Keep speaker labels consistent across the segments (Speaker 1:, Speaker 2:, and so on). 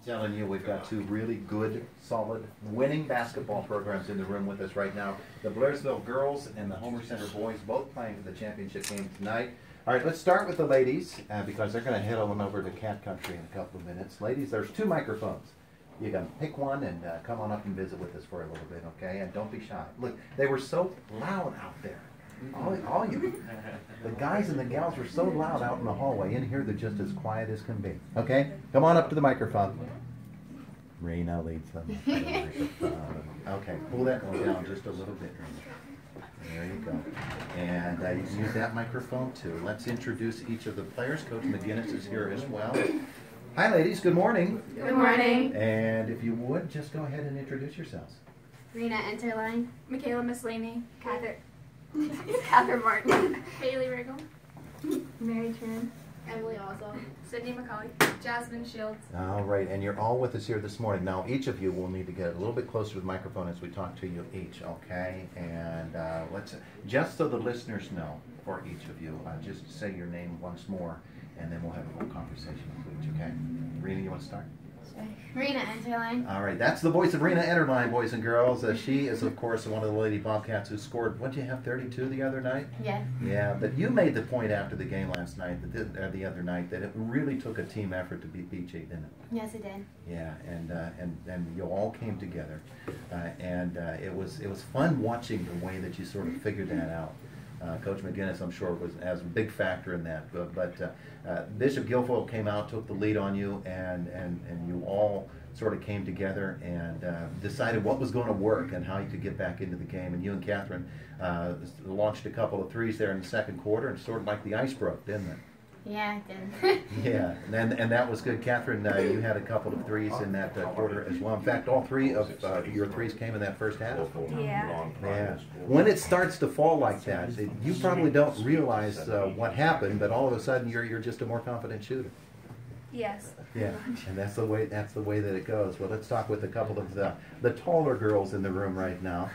Speaker 1: Telling you, we've got two really good, solid, winning basketball programs in the room with us right now. The Blairsville girls and the Homer-Center boys both playing for the championship game tonight. All right, let's start with the ladies because they're going to head on over to Cat Country in a couple of minutes. Ladies, there's two microphones. You can pick one and come on up and visit with us for a little bit, okay? And don't be shy. Look, they were so loud out there. All you, the guys and the gals were so loud out in the hallway. In here, they're just as quiet as can be. Okay, come on up to the microphone. Rena leads them. Okay, pull that one down just a little bit. There you go. And you can use that microphone too. Let's introduce each of the players. Coach McGinnis is here as well. Hi, ladies. Good morning.
Speaker 2: Good morning.
Speaker 1: And if you would, just go ahead and introduce yourselves.
Speaker 2: Rena Enterline.
Speaker 3: Michaela Mislaney.
Speaker 2: Catherine Martin.
Speaker 3: Haley Riggle.
Speaker 2: Mary Tran.
Speaker 3: Emily Oswald. Sydney McCauley. Jasmine Shields.
Speaker 1: All right, and you're all with us here this morning. Now, each of you will need to get a little bit closer to the microphone as we talk to you each, okay? And let's, just so the listeners know, for each of you, just say your name once more, and then we'll have a little conversation with each, okay? Rena, you want to start?
Speaker 2: Rena Enterline.
Speaker 1: All right, that's the voice of Rena Enterline, boys and girls. She is, of course, one of the Lady Bobcats who scored, what did you have, 32 the other night?
Speaker 2: Yeah.
Speaker 1: Yeah, but you made the point after the game last night, the other night, that it really took a team effort to beat BJ, didn't it?
Speaker 2: Yes, it did.
Speaker 1: Yeah, and you all came together, and it was fun watching the way that you sort of figured that out. Coach McGinnis, I'm sure, has a big factor in that. But Bishop Guilfoyle came out, took the lead on you, and you all sort of came together and decided what was going to work and how you could get back into the game. And you and Catherine launched a couple of threes there in the second quarter, and sort of like the ice broke, didn't it?
Speaker 2: Yeah, it did.
Speaker 1: Yeah, and that was good. Catherine, you had a couple of threes in that quarter as well. In fact, all three of your threes came in that first half.
Speaker 3: Yeah.
Speaker 1: Yeah. When it starts to fall like that, you probably don't realize what happened, but all of a sudden you're just a more confident shooter.
Speaker 3: Yes.
Speaker 1: Yeah, and that's the way that it goes. Well, let's talk with a couple of the taller girls in the room right now,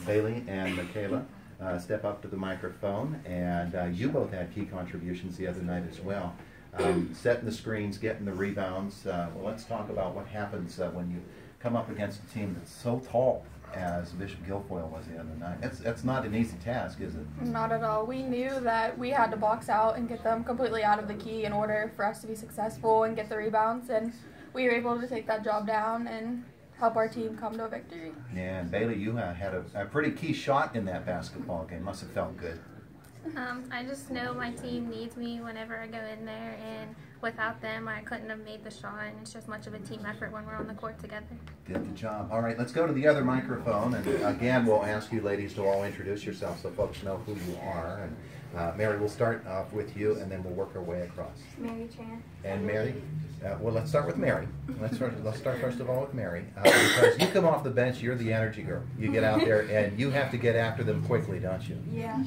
Speaker 1: Bailey and Michaela. Step up to the microphone, and you both had key contributions the other night as well. Setting the screens, getting the rebounds. Well, let's talk about what happens when you come up against a team that's so tall as Bishop Guilfoyle was the other night. That's not an easy task, is it?
Speaker 3: Not at all. We knew that we had to box out and get them completely out of the key in order for us to be successful and get the rebounds, and we were able to take that job down and help our team come to a victory.
Speaker 1: Yeah, and Bailey, you had a pretty key shot in that basketball game. Must have felt good.
Speaker 4: I just know my team needs me whenever I go in there, and without them, I couldn't have made the shot, and it's just much of a team effort when we're on the court together.
Speaker 1: Good job. All right, let's go to the other microphone, and again, we'll ask you ladies to all introduce yourselves so folks know who you are. And Mary, we'll start off with you, and then we'll work our way across.
Speaker 2: Mary Tran.
Speaker 1: And Mary, well, let's start with Mary. Let's start first of all with Mary, because you come off the bench, you're the energy girl. You get out there, and you have to get after them quickly, don't you?
Speaker 2: Yeah.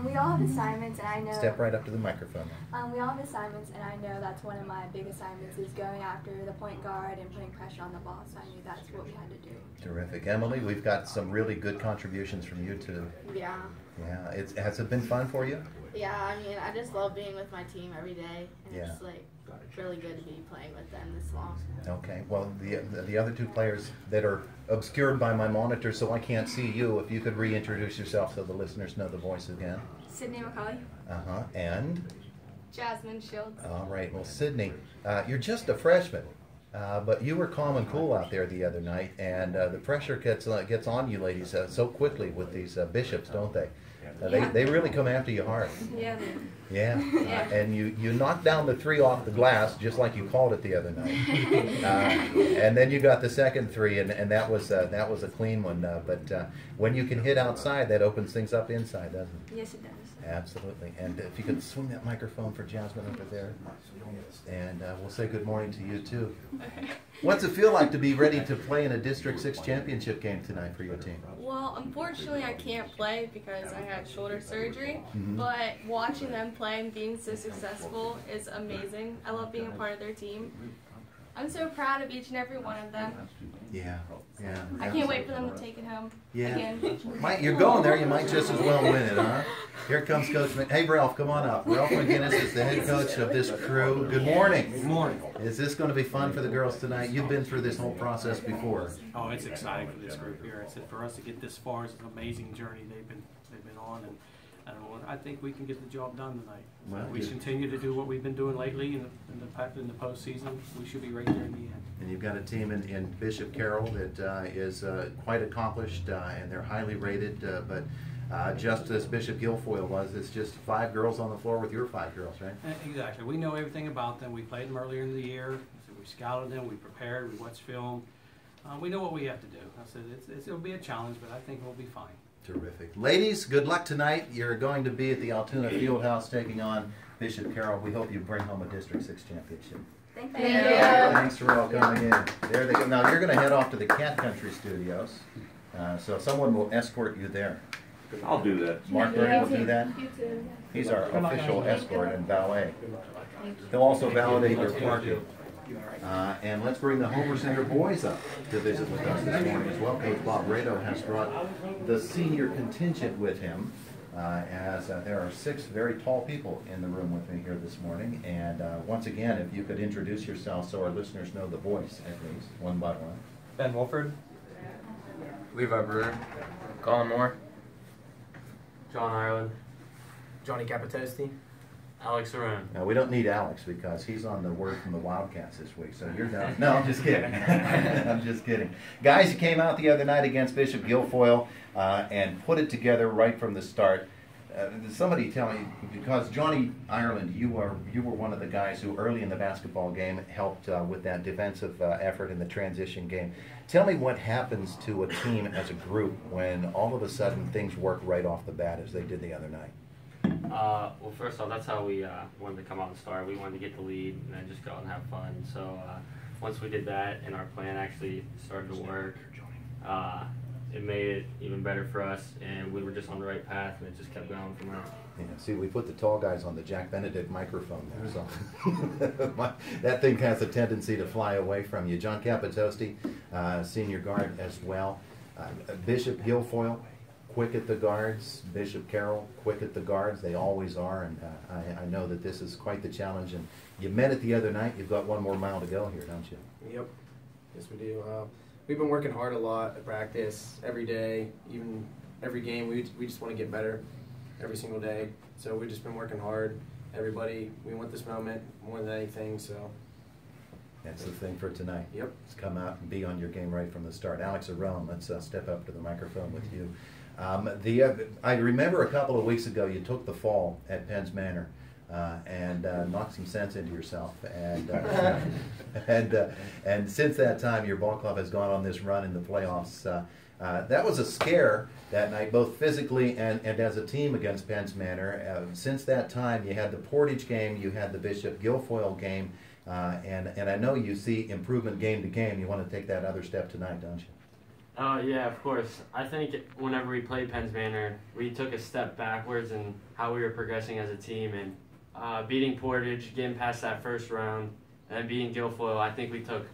Speaker 2: We all have assignments, and I know.
Speaker 1: Step right up to the microphone.
Speaker 2: We all have assignments, and I know that's one of my big assignments is going after the point guard and putting pressure on the ball. So I knew that's what we had to do.
Speaker 1: Terrific, Emily. We've got some really good contributions from you too.
Speaker 5: Yeah.
Speaker 1: Yeah. Has it been fun for you?
Speaker 5: Yeah, I mean, I just love being with my team every day, and
Speaker 1: Yeah.
Speaker 5: it's like really good to be playing with them this long.
Speaker 1: Okay. Well, the other two players that are obscured by my monitor, so I can't see you. If you could reintroduce yourself so the listeners know the voice again.
Speaker 3: Sydney McCauley.
Speaker 1: And.
Speaker 3: Jasmine Shields.
Speaker 1: All right. Well, Sydney, you're just a freshman, but you were calm and cool out there the other night, and the pressure gets on you ladies so quickly with these bishops, don't they? They really come after you hard.
Speaker 3: Yeah.
Speaker 1: Yeah, and you knocked down the three off the glass just like you called it the other night, and then you got the second three, and that was a clean one. But when you can hit outside, that opens things up inside, doesn't it?
Speaker 3: Yes, it does.
Speaker 1: Absolutely. And if you could swing that microphone for Jasmine over there, and we'll say good morning to you too. What's it feel like to be ready to play in a District 6 championship game tonight for your team?
Speaker 6: Well, unfortunately, I can't play because I had shoulder surgery, but watching them play and being so successful is amazing. I love being a part of their team. I'm so proud of each and every one of them.
Speaker 1: Yeah, yeah.
Speaker 6: I can't wait for them to take it home.
Speaker 1: Yeah.
Speaker 6: Again.
Speaker 1: You're going there, you might just as well win it, huh? Here comes Coach Hey, Ralph, come on up. Ralph McGinnis is the head coach of this crew. Good morning.
Speaker 7: Good morning.
Speaker 1: Is this going to be fun for the girls tonight? You've been through this whole process before.
Speaker 7: Oh, it's exciting for this group here. It's for us to get this far. It's an amazing journey they've been on, and I think we can get the job done tonight.
Speaker 1: Well,
Speaker 7: we continue to do what we've been doing lately in the postseason. We should be right there in the end.
Speaker 1: And you've got a team in Bishop Carroll that is quite accomplished, and they're highly rated, but just as Bishop Guilfoyle was, it's just 5 girls on the floor with your 5 girls, right?
Speaker 7: Exactly. We know everything about them. We played them earlier in the year. So we scouted them. We prepared. We watched film. We know what we have to do. I said it'll be a challenge, but I think we'll be fine.
Speaker 1: Terrific. Ladies, good luck tonight. You're going to be at the Altoona Fieldhouse taking on Bishop Carroll. We hope you bring home a District 6 championship.
Speaker 2: Thank
Speaker 3: you.
Speaker 1: Thanks for all coming in. There they go. Now you're going to head off to the Cat Country Studios, so someone will escort you there.
Speaker 8: I'll do that.
Speaker 1: Mark Bernie will do that.
Speaker 2: You too.
Speaker 1: He's our official escort and valet. He'll also validate your parking. And let's bring the Homer-Center boys up to visit with us this morning as well. Coach Bob Rado has brought the senior contingent with him, as there are 6 very tall people in the room with me here this morning. And once again, if you could introduce yourself so our listeners know the voice, at least, one by one.
Speaker 9: Ben Wolford, Levi Brewer, Colin Moore, John Ireland, Johnny Capitosti, Alex Aroon.
Speaker 1: Now, we don't need Alex because he's on the word from the Wildcats this week, so you're done. No, I'm just kidding. I'm just kidding. Guys, you came out the other night against Bishop Guilfoyle and put it together right from the start. Somebody tell me, because Johnny Ireland, you were one of the guys who early in the basketball game helped with that defensive effort in the transition game. Tell me what happens to a team as a group when all of a sudden things work right off the bat as they did the other night.
Speaker 9: Well, first off, that's how we wanted to come out and start. We wanted to get the lead and then just go out and have fun. So once we did that and our plan actually started to work, it made it even better for us, and we were just on the right path, and it just kept going from there.
Speaker 1: Yeah, see, we put the tall guys on the Jack Benedict microphone there, so that thing has a tendency to fly away from you. John Capitosti, senior guard as well. Bishop Guilfoyle, quick at the guards. Bishop Carroll, quick at the guards. They always are, and I know that this is quite the challenge. And you met it the other night. You've got one more mile to go here, don't you?
Speaker 10: Yep. Yes, we do. We've been working hard a lot at practice, every day, even every game. We just want to get better every single day. So we've just been working hard. Everybody, we want this moment more than anything. So
Speaker 1: that's the thing for tonight.
Speaker 10: Yep.
Speaker 1: Let's come out and be on your game right from the start. Alex Arone, let's step up to the microphone with you. I remember a couple of weeks ago you took the fall at Penn's Manor and knocked some sense into yourself. And since that time, your ball club has gone on this run in the playoffs. That was a scare that night, both physically and as a team against Penn's Manor. Since that time, you had the Portage game, you had the Bishop Guilfoyle game, and I know you see improvement game to game. You want to take that other step tonight, don't you?
Speaker 9: Yeah, of course. I think whenever we played Penn's Manor, we took a step backwards in how we were progressing as a team, and beating Portage, getting past that first round, and then beating Guilfoyle, I think we took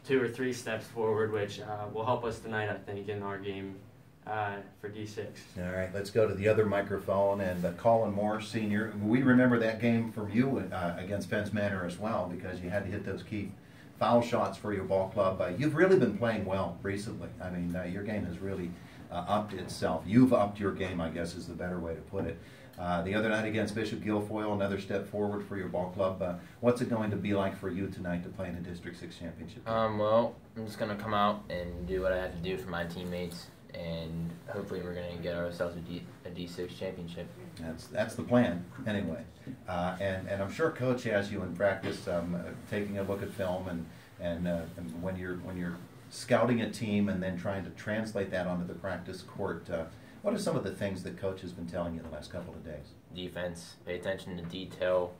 Speaker 9: 2 or 3 steps forward, which will help us tonight, I think, in our game for D6.
Speaker 1: All right, let's go to the other microphone, and Colin Moore, senior. We remember that game from you against Penn's Manor as well, because you had to hit those key foul shots for your ball club. You've really been playing well recently. I mean, your game has really upped itself. You've upped your game, I guess, is the better way to put it. The other night against Bishop Guilfoyle, another step forward for your ball club. What's it going to be like for you tonight to play in a District 6 championship?
Speaker 11: Well, I'm just going to come out and do what I have to do for my teammates, and hopefully we're going to get ourselves a D6 championship.
Speaker 1: That's the plan, anyway. And I'm sure Coach has you in practice, taking a look at film, and when you're scouting a team and then trying to translate that onto the practice court. What are some of the things that Coach has been telling you the last couple of days?
Speaker 11: Defense, pay attention to detail,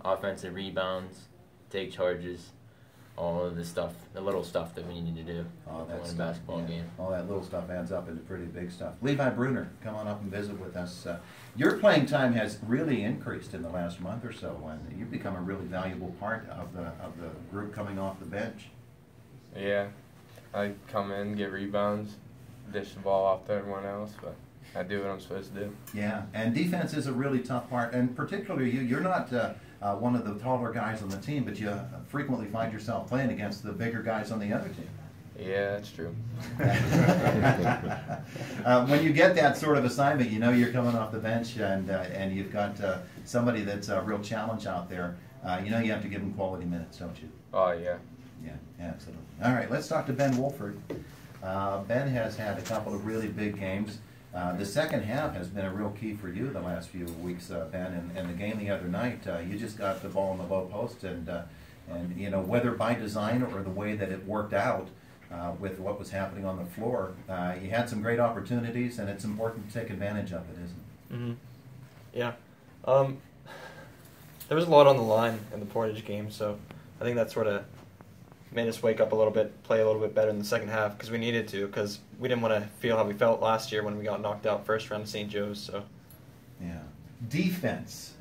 Speaker 11: offensive rebounds, take charges, all of the stuff, the little stuff that we need to do to win a basketball game.
Speaker 1: All that little stuff adds up into pretty big stuff. Levi Bruner, come on up and visit with us. Your playing time has really increased in the last month or so, and you've become a really valuable part of the group coming off the bench.
Speaker 12: Yeah.
Speaker 8: I come in, get rebounds, dish the ball off to everyone else, but I do what I'm supposed to do.
Speaker 1: Yeah, and defense is a really tough part, and particularly you're not one of the taller guys on the team, but you frequently find yourself playing against the bigger guys on the other team.
Speaker 8: Yeah, that's true.
Speaker 1: When you get that sort of assignment, you know you're coming off the bench and you've got somebody that's a real challenge out there. You know you have to give them quality minutes, don't you?
Speaker 8: Oh, yeah.
Speaker 1: Yeah, absolutely. All right, let's talk to Ben Wolford. Ben has had a couple of really big games. The second half has been a real key for you the last few weeks, Ben. And the game the other night, you just got the ball in the low post, and you know, whether by design or the way that it worked out with what was happening on the floor, you had some great opportunities, and it's important to take advantage of it, isn't it?
Speaker 12: Yeah. There was a lot on the line in the Portage game, so I think that sort of made us wake up a little bit, play a little bit better in the second half, because we needed to, because we didn't want to feel how we felt last year when we got knocked out first round of St. Joe's. So,
Speaker 1: yeah. Defense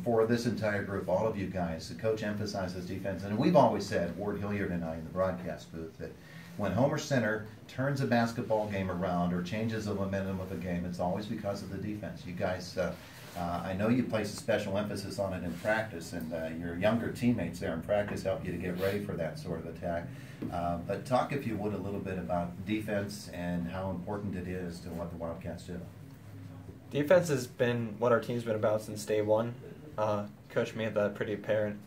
Speaker 1: for this entire group, all of you guys. The coach emphasizes defense, and we've always said, Ward Hilliard and I in the broadcast booth, that when Homer-Center turns a basketball game around or changes the momentum of a game, it's always because of the defense. You guys, I know you place a special emphasis on it in practice, and your younger teammates there in practice help you to get ready for that sort of attack. But talk, if you would, a little bit about defense and how important it is to what the Wildcats do.
Speaker 12: Defense has been what our team's been about since day one. Coach made that pretty apparent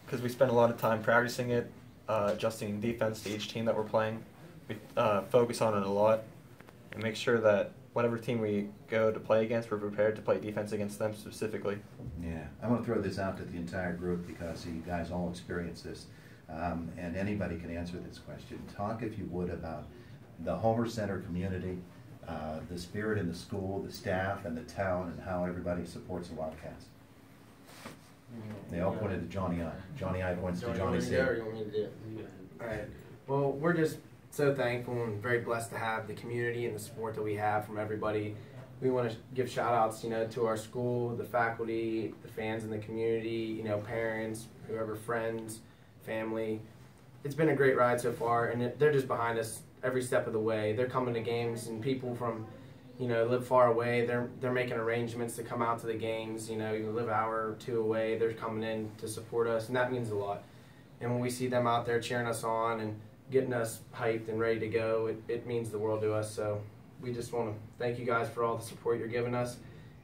Speaker 12: because we spent a lot of time practicing it, adjusting defense to each team that we're playing. We focus on it a lot and make sure that whatever team we go to play against, we're prepared to play defense against them specifically.
Speaker 1: Yeah, I'm going to throw this out to the entire group because you guys all experience this, and anybody can answer this question. Talk, if you would, about the Homer-Center community, the spirit in the school, the staff, and the town, and how everybody supports the Wildcats. They all pointed to Johnny I. Johnny I points to Johnny C.
Speaker 10: All right. Well, we're just so thankful and very blessed to have the community and the support that we have from everybody. We want to give shout outs, you know, to our school, the faculty, the fans in the community, you know, parents, whoever, friends, family. It's been a great ride so far, and they're just behind us every step of the way. They're coming to games, and people from, you know, live far away. They're making arrangements to come out to the games. You know, you live an hour or two away. They're coming in to support us, and that means a lot. And when we see them out there cheering us on and getting us hyped and ready to go, it means the world to us. So we just want to thank you guys for all the support you're giving us,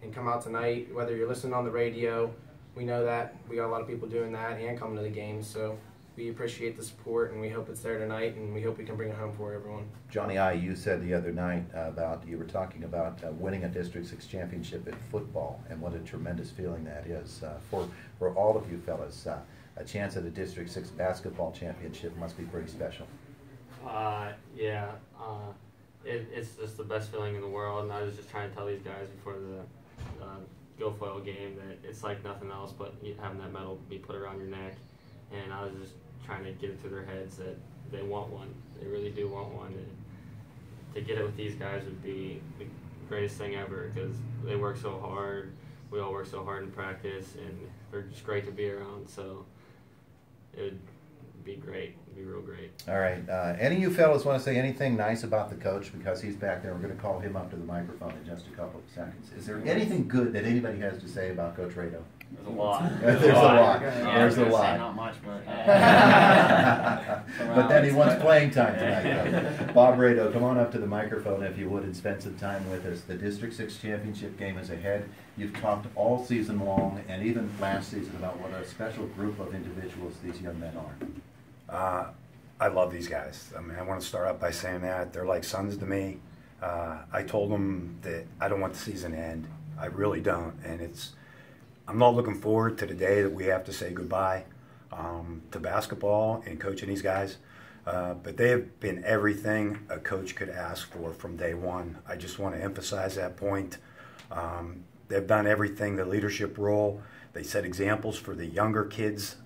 Speaker 10: and come out tonight. Whether you're listening on the radio, we know that we got a lot of people doing that and coming to the games. So we appreciate the support, and we hope it's there tonight, and we hope we can bring it home for everyone.
Speaker 1: Johnny I, you said the other night you were talking about winning a District 6 championship in football, and what a tremendous feeling that is for all of you fellas. A chance at a District 6 basketball championship must be pretty special.
Speaker 9: Yeah, it's just the best feeling in the world, and I was just trying to tell these guys before the Guilfoyle game that it's like nothing else but having that medal be put around your neck, and I was just trying to get it through their heads that they want one. They really do want one, and to get it with these guys would be the greatest thing ever because they work so hard. We all work so hard in practice, and they're just great to be around, so it would be great. It'd be real great.
Speaker 1: All right. Any of you fellas want to say anything nice about the coach? Because he's back there. We're going to call him up to the microphone in just a couple of seconds. Is there anything good that anybody has to say about Coach Rado?
Speaker 13: There's a lot.
Speaker 1: There's a lot.
Speaker 13: Yeah,
Speaker 1: There's a lot.
Speaker 13: Not much, but.
Speaker 1: But then he wants playing time tonight. Bob Rado, come on up to the microphone if you would and spend some time with us. The District 6 championship game is ahead. You've talked all season long and even last season about what a special group of individuals these young men are.
Speaker 14: I love these guys. I mean, I want to start out by saying that. They're like sons to me. I told them that I don't want the season to end. I really don't. And I'm not looking forward to the day that we have to say goodbye to basketball and coaching these guys. But they have been everything a coach could ask for from day one. I just want to emphasize that point. They've done everything, the leadership role. They set examples for the younger kids.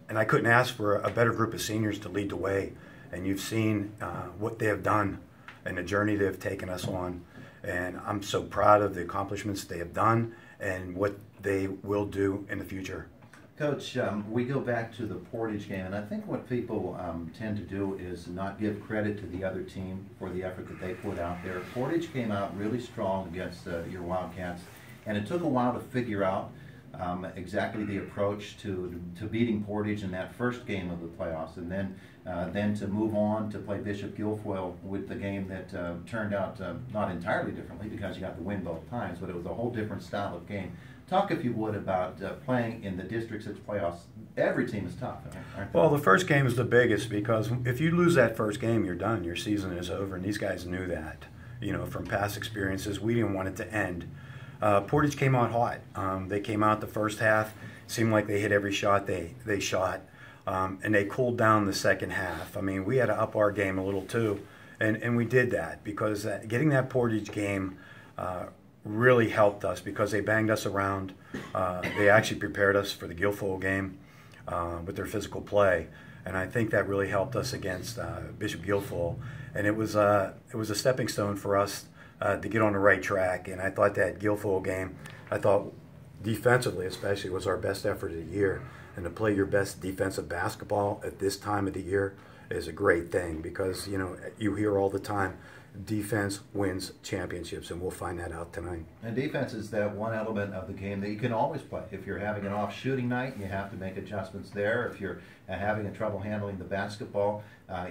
Speaker 14: And I couldn't ask for a better group of seniors to lead the way. And you've seen what they have done and the journey they've taken us on. And I'm so proud of the accomplishments they have done and what they will do in the future.
Speaker 1: Coach, we go back to the Portage game, and I think what people tend to do is not give credit to the other team for the effort that they put out there. Portage came out really strong against your Wildcats, and it took a while to figure out exactly the approach to beating Portage in that first game of the playoffs, and then to move on to play Bishop Guilfoyle with the game that turned out not entirely differently because you got the win both times, but it was a whole different style of game. Talk, if you would, about playing in the District 6 playoffs. Every team is tough, aren't they?
Speaker 14: Well, the first game is the biggest because if you lose that first game, you're done. Your season is over, and these guys knew that. You know, from past experiences, we didn't want it to end. Portage came out hot. They came out the first half. Seemed like they hit every shot they shot, and they cooled down the second half. I mean, we had to up our game a little too, and we did that because getting that Portage game really helped us because they banged us around. They actually prepared us for the Guilfoyle game with their physical play, and I think that really helped us against Bishop Guilfoyle. And it was a stepping stone for us to get on the right track. And I thought that Guilfoyle game, I thought defensively especially, was our best effort of the year. And to play your best defensive basketball at this time of the year is a great thing because, you know, you hear all the time, defense wins championships, and we'll find that out tonight.
Speaker 1: And defense is that one element of the game that you can always play. If you're having an off shooting night, you have to make adjustments there. If you're having a trouble handling the basketball,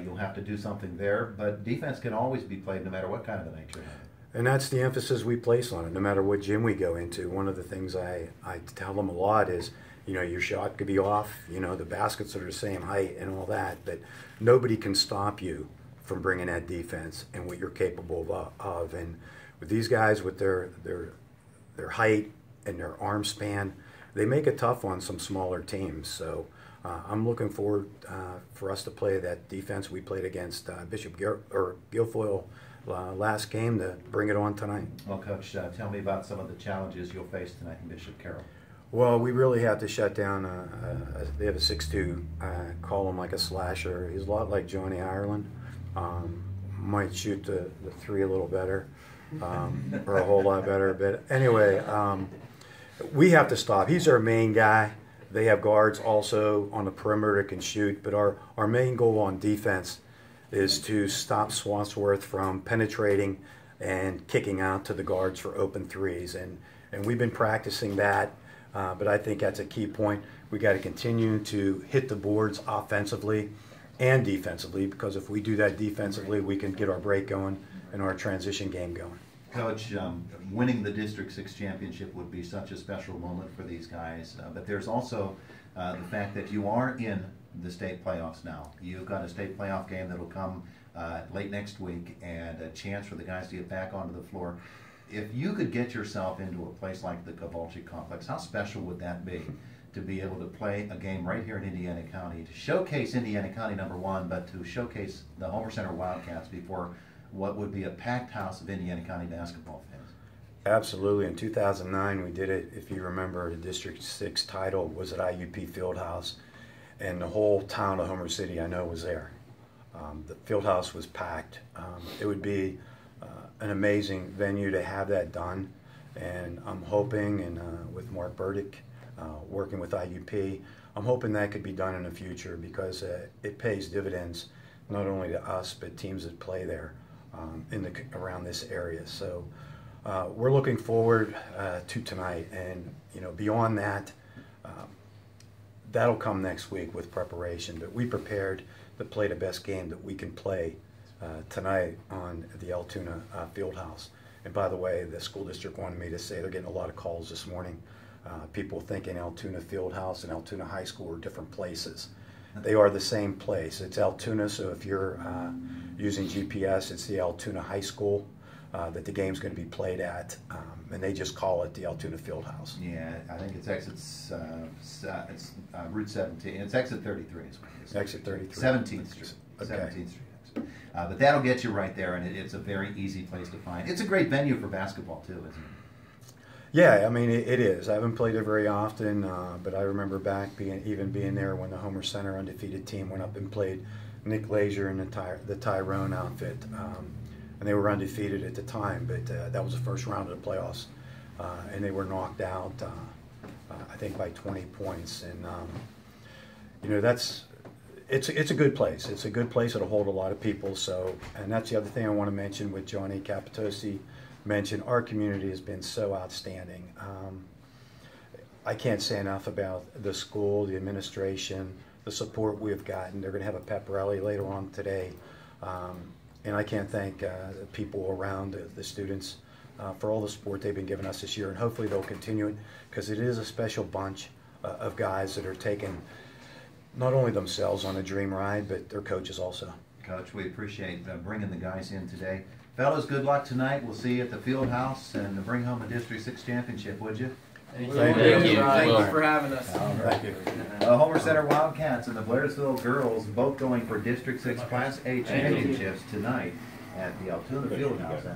Speaker 1: you'll have to do something there. But defense can always be played no matter what kind of a night you're having.
Speaker 14: And that's the emphasis we place on it, no matter what gym we go into. One of the things I tell them a lot is, you know, your shot could be off, you know, the baskets are the same height and all that, but nobody can stop you from bringing that defense and what you're capable of. And with these guys, with their height and their arm span, they make it tough on some smaller teams. So I'm looking forward for us to play that defense we played against Bishop Guilfoyle last game to bring it on tonight.
Speaker 1: Well, Coach, tell me about some of the challenges you'll face tonight in Bishop Carroll.
Speaker 14: Well, we really have to shut down. They have a 6'2", call him like a slasher. He's a lot like Johnny Ireland. Might shoot the three a little better, or a whole lot better. But anyway, we have to stop. He's our main guy. They have guards also on the perimeter that can shoot. But our main goal on defense is to stop Swansworth from penetrating and kicking out to the guards for open threes. And we've been practicing that. But I think that's a key point. We got to continue to hit the boards offensively and defensively, because if we do that defensively, we can get our break going and our transition game going.
Speaker 1: Coach, winning the District 6 championship would be such a special moment for these guys, but there's also the fact that you are in the state playoffs now. You've got a state playoff game that'll come late next week, and a chance for the guys to get back onto the floor. If you could get yourself into a place like the Cavalci Complex, how special would that be to be able to play a game right here in Indiana County, to showcase Indiana County, number one, but to showcase the Homer-Center Wildcats before what would be a packed house of Indiana County basketball fans?
Speaker 14: Absolutely. In 2009, we did it. If you remember, the District 6 title was at IUP Fieldhouse, and the whole town of Homer City, I know, was there. The Fieldhouse was packed. It would be an amazing venue to have that done, and I'm hoping, and with Mark Burdick, working with IUP, I'm hoping that could be done in the future, because it pays dividends not only to us but teams that play there around this area. So we're looking forward to tonight, and beyond that, that'll come next week with preparation. But we prepared to play the best game that we can play tonight on the Altoona Fieldhouse. And by the way, the school district wanted me to say they're getting a lot of calls this morning. People thinking Altoona Fieldhouse and Altoona High School are different places. They are the same place. It's Altoona, so if you're using GPS, it's the Altoona High School that the game's going to be played at, and they just call it the Altoona Fieldhouse.
Speaker 1: Yeah, I think it's Route 17. It's exit 33.
Speaker 14: Exit 33.
Speaker 1: 17th Street.
Speaker 14: Okay.
Speaker 1: 17th Street. But that'll get you right there, and it's a very easy place to find. It's a great venue for basketball, too, isn't it?
Speaker 14: Yeah, I mean, it is. I haven't played it very often, but I remember back being there when the Homer-Center undefeated team went up and played Nick Glazier and the Tyrone outfit. And they were undefeated at the time, but that was the first round of the playoffs. And they were knocked out, I think by 20 points. And, you know, it's a good place. It's a good place. It'll hold a lot of people. So, and that's the other thing I want to mention with Johnny Capitosi mentioned. Our community has been so outstanding. I can't say enough about the school, the administration, the support we've gotten. They're going to have a pep rally later on today. And I can't thank the people around, the students, for all the support they've been giving us this year. And hopefully they'll continue it, because it is a special bunch of guys that are taking not only themselves on a dream ride, but their coaches also.
Speaker 1: Coach, we appreciate bringing the guys in today. Fellas, good luck tonight. We'll see you at the field house, and bring home a District 6 championship, would you?
Speaker 10: Thank
Speaker 14: you.
Speaker 10: Thank you for having us.
Speaker 1: Thank you. Homer-Center Wildcats and the Blairsville girls both going for District 6 Class A championships tonight at the Altoona Fieldhouse.